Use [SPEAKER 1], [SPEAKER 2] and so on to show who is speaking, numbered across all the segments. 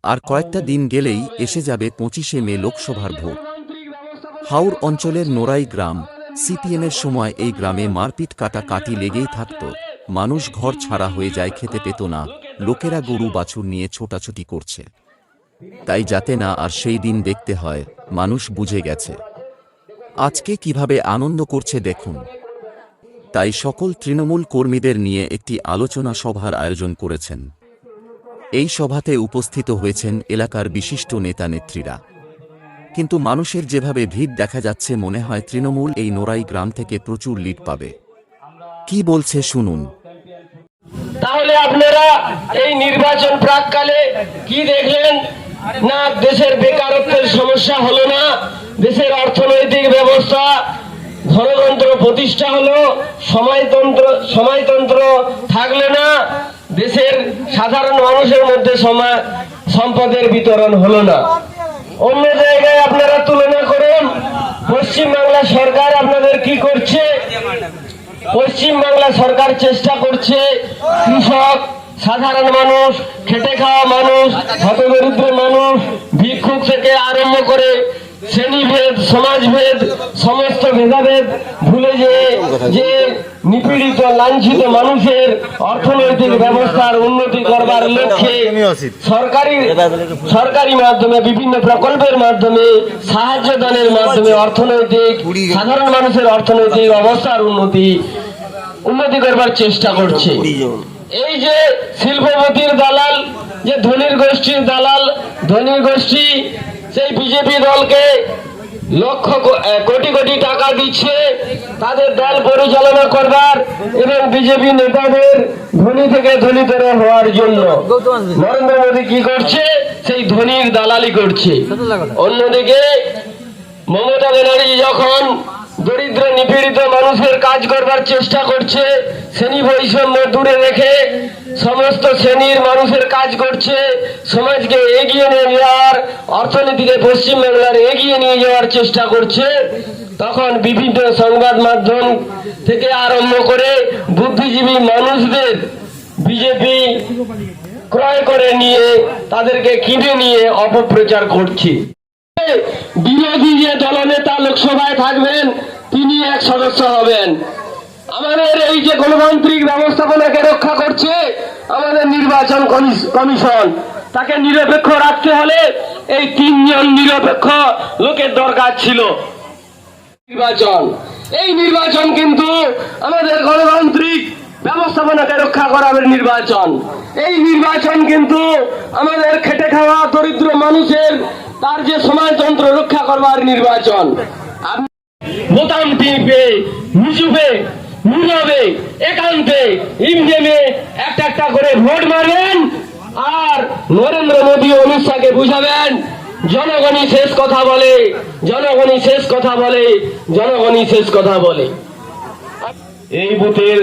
[SPEAKER 1] আর কয়েকটা দিন গেলেই এসে যাবে 25শে মে লোকসভার ভোট। হাওর অঞ্চলের নোরাই গ্রাম, সিপিএমের সময় এই গ্রামে মারপিট কাটাকাটি লেগেই থাকত। মানুষ ঘর ছাড়া হয়ে যায়, খেতে পেত না, লোকেরা গরু বাছুর নিয়ে ছোটাছুটি করছে। তাই যাতে না আর সেই দিন দেখতে হয়, মানুষ বুঝে গেছে আজকে কিভাবে আনন্দ করছে দেখুন। তাই সকল তৃণমূল কর্মীদের নিয়ে একটি আলোচনা সভার আয়োজন করেছেন। এই সভাতে উপস্থিত হয়েছেন এলাকার বিশিষ্ট নেতা নেত্রীরা। কিন্তু মানুষের যেভাবে ভিড় দেখা যাচ্ছে, মনে হয় তৃণমূল এই নোরাই গ্রাম থেকে প্রচুর লিড পাবে। কি বলছে শুনুন।
[SPEAKER 2] তাহলে আপনারা এই নির্বাচন প্রাককালে কি দেখলেন? না, দেশের বেকারত্বের সমস্যা হলো না, দেশের অর্থনৈতিক ব্যবস্থা ধনতন্ত্র প্রতিষ্ঠা হলো, সময়তন্ত্র থাকলে না, দেশের সাধারণ মানুষের মধ্যে সম্পদের বিতরণ হলো না। অন্য জায়গায় আপনারা তুলনা করুন, পশ্চিমবাংলা সরকার আপনাদের কি করছে? পশ্চিমবাংলা সরকার চেষ্টা করছে কৃষক, সাধারণ মানুষ, খেটে খাওয়া মানুষ, হতদরিদ্র মানুষ, ভিক্ষুক থেকে আরম্ভ করে শ্রেণীভেদ, সমাজভেদ, সমস্ত ভেদাভেদ ভুলে যে নিপীড়িত লাঞ্ছিত মানুষের অর্থনৈতিক ব্যবস্থার উন্নতি করবার লক্ষ্যে সরকারি মাধ্যমে, বিভিন্ন প্রকল্পের মাধ্যমে, সাহায্য দানের মাধ্যমে অর্থনৈতিক, সাধারণ মানুষের অর্থনৈতিক অবস্থার উন্নতি করবার চেষ্টা করছে। এই যে শিল্পপতির দালাল, যে ধনীর গোষ্ঠীর দালাল, ধনী গোষ্ঠী সেই বিজেপি দলকে কোটি কোটি টাকা দিচ্ছে তাদের দল পরিচালনা করবার এবং বিজেপি নেতাদের ধনী থেকে ধনীতর হওয়ার জন্য। নরেন্দ্র মোদী কি করছে? সেই ধনীর দালালি করছে। অন্যদিকে মমতা ব্যানার্জি যখন দরিদ্র নিপীড়িত মানুষের কাজ করবার চেষ্টা করছে, শ্রেণী বৈষম্য দূরে রেখে সমস্ত শ্রেণীর মানুষের কাজ করছে, সমাজকে এগিয়ে নিয়ে যাওয়ার, অর্থনীতিকে পশ্চিমবাংলার এগিয়ে নিয়ে যাওয়ার চেষ্টা করছে, তখন বিভিন্ন সংবাদ মাধ্যম থেকে আরম্ভ করে বুদ্ধিজীবী মানুষদের বিজেপি ক্রয় করে নিয়ে, তাদেরকে কিনে নিয়ে অপপ্রচার করছে। বিরোধী যে দলনেতা লোকসভায় থাকবেন তিনি এক সদস্য হবেন। আমাদের এই যে গণতান্ত্রিক ব্যবস্থাপনাকে রক্ষা করছে আমাদের নির্বাচন কমিশন, তাকে নিরপেক্ষ রাখতে হলে এই 3 জন নিরপেক্ষ লোকের দরকার ছিল। এই নির্বাচন কিন্তু আমাদের গণতান্ত্রিক ব্যবস্থাপনাকে রক্ষা করার নির্বাচন। এই নির্বাচন কিন্তু আমাদের খেটে খাওয়া দরিদ্র মানুষের তার যে সমাজতন্ত্র রক্ষা করবার নির্বাচন। বোতাম টিপে, হুজুবে, নীরবে, একান্তে, ইমজেমে একটা করে ভোট মারবেন আর নরেন্দ্র মোদী অমিত শাহকে বুঝাবেন জনগণই শেষ কথা বলে, জনগণই শেষ কথা বলে, জনগণই শেষ কথা বলে।
[SPEAKER 3] এই বুথের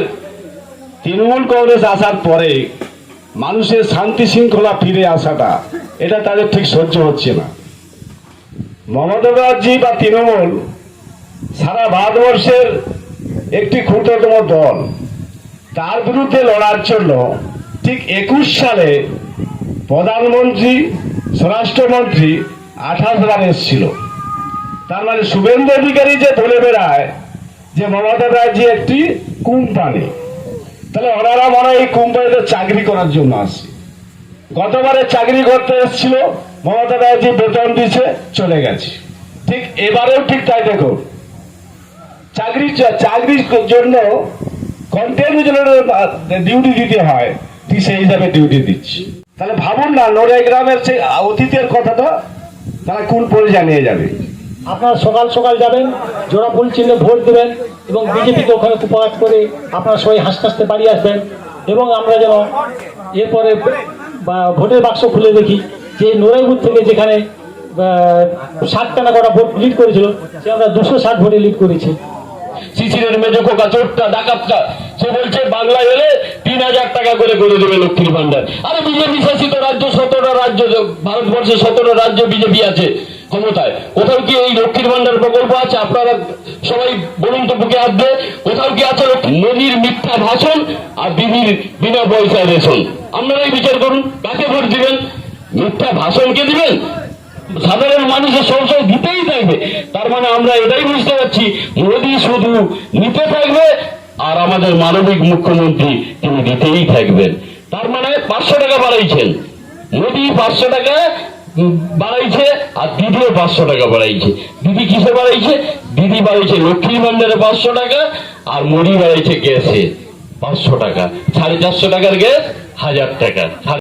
[SPEAKER 3] তৃণমূল কংগ্রেস আসার পরে মানুষের শান্তি শৃঙ্খলা ফিরে আসাটা, এটা তাদের ঠিক সহ্য হচ্ছে না। মমতা ব্যানার্জি বা তৃণমূল সারা ভারতবর্ষের একটি ক্ষুদ্রতম দল, তার বিরুদ্ধে লড়ার জন্য ঠিক 21 সালে প্রধানমন্ত্রী, স্বরাষ্ট্রমন্ত্রী 28 বার এসেছিল। তার মানে শুভেন্দু অধিকারী যে বলে বেড়ায় যে মমতা ব্যানার্জি একটি কোম্পানি, তাহলে ওনারা মনে হয় এই কোম্পানিতে চাকরি করার জন্য আসে। গতবারে চাকরি করতে এসেছিল, মমতা ব্যানার্জি বেতন দিছে, চলে গেছে। ঠিক এবারেও ঠিক তাই। দেখো, চাকরির জন্য কন্টিনিউ ডিউটি দিতে হয়, ঠিক সেই হিসাবে ডিউটি দিচ্ছি। তাহলে ভাবুন না, নোরাই গ্রামের সেই অতীতের কথাটা তারা কোন পর্যায়ে নিয়ে যাবে।
[SPEAKER 4] আপনারা সকাল সকাল যাবেন, জোড়া ফুল চিহ্নে ভোট দেবেন এবং বিজেপিকে ওখানে কুপাঘাত করে আপনারা সবাই হাসতে হাসতে বাড়ি আসবেন। এবং আমরা যেন এরপরে ভোটের বাক্স খুলে দেখি যে নোরাই বুথ থেকে যেখানে 60টা না কটা ভোট লিড করেছিল, সে আমরা 260 ভোটে লিড করেছি।
[SPEAKER 2] শিশিরের মেজো খোকা, চোরটা, ডাকাতটা, সে বলছে বাংলায় এলে 3000 টাকা করে দেবে লক্ষ্মীর ভান্ডার। আরে বিজেপি শাসিত রাজ্য 17টা রাজ্য, ভারতবর্ষে 17টা রাজ্য বিজেপি আছে ক্ষমতায়, কোথাও কি এই লক্ষ্মীর ভান্ডার প্রকল্প আছে? আপনারা সবাই বলুন তো, বুকে হাত দিয়ে কোথাও কি আছে? মোদির মিথ্যা ভাষণ আর বিনা পয়সায় রেশন। আপনারাই বিচার করুন, কাকে ভোট দিবেন। মিথ্যা ভাষণকে দিবেন? সাধারণ মানুষের সবসময় দিতেই থাকবে। তার মানে আমরা এটাই বুঝতে পারছি, মোদী শুধু নিতে থাকবে আর আমাদের মানবিক মুখ্যমন্ত্রী তিনি দিতেই থাকবেন। তার মানে 500 টাকা বাড়াইছেন, মোদী 500 টাকা বাড়াইছে আর দিদিও 500 টাকা বাড়াইছে। দিদি কিসে বাড়াইছে? দিদি বাড়াইছে লক্ষ্মীর ভান্ডারে 500 টাকা, আর মোদী বাড়াইছে গ্যাসে 500 টাকা। 450 টাকার গ্যাস 1000 টাকা।